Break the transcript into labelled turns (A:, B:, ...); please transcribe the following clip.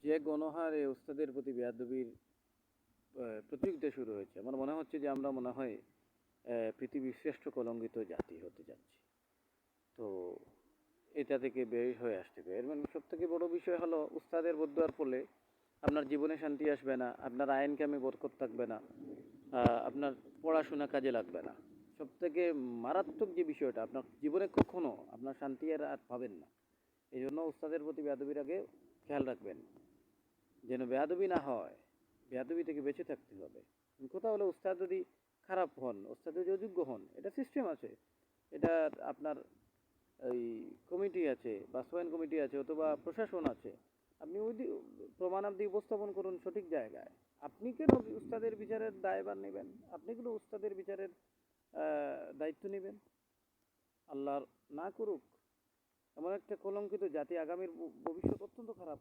A: যে গণহারে উস্তাদের প্রতি বেয়াদবির প্রতিযোগিতা শুরু হয়েছে, আমার মনে হচ্ছে যে আমরা মনে হয় পৃথিবীর শ্রেষ্ঠ কলঙ্কিত জাতি হতে যাচ্ছি। তো এটা থেকে বের হয়ে আসতে হবে। এর মানে সব থেকে বড় বিষয় হলো উস্তাদের বদদোয়ার ফলে আপনার জীবনে শান্তি আসবে না, আপনার আইন কামে বরকত থাকবে না, আপনার পড়াশোনা কাজে লাগবে না। সব থেকে মারাত্মক যে বিষয়টা, আপনার জীবনে কখনো আপনার শান্তি আর পাবেন না। এই জন্য উস্তাদের প্রতি বেয়াদবির আগে খেয়াল রাখবেন যেন বেয়াদবি না হয়। বেয়াদবি থেকে বেঁচে থাকতে হবে। কোথাও হলে উস্তাদ যদি খারাপ হন, উস্তাদ যদি অযোগ্য হন, এটা সিস্টেম আছে, এটা আপনার ওই কমিটি আছে, বাস্তবায়ন কমিটি আছে, অথবা প্রশাসন আছে। আপনি প্রমাণ আপনি উপস্থাপন করুন সঠিক জায়গায়। আপনি কেন উস্তাদের বিচারের দায়ভার নেবেন? আপনি কেন উস্তাদের বিচারের দায়িত্ব নেবেন? আল্লাহর না করুক, এমন একটা কলঙ্কিত জাতি, আগামীর ভবিষ্যৎ অত্যন্ত খারাপ।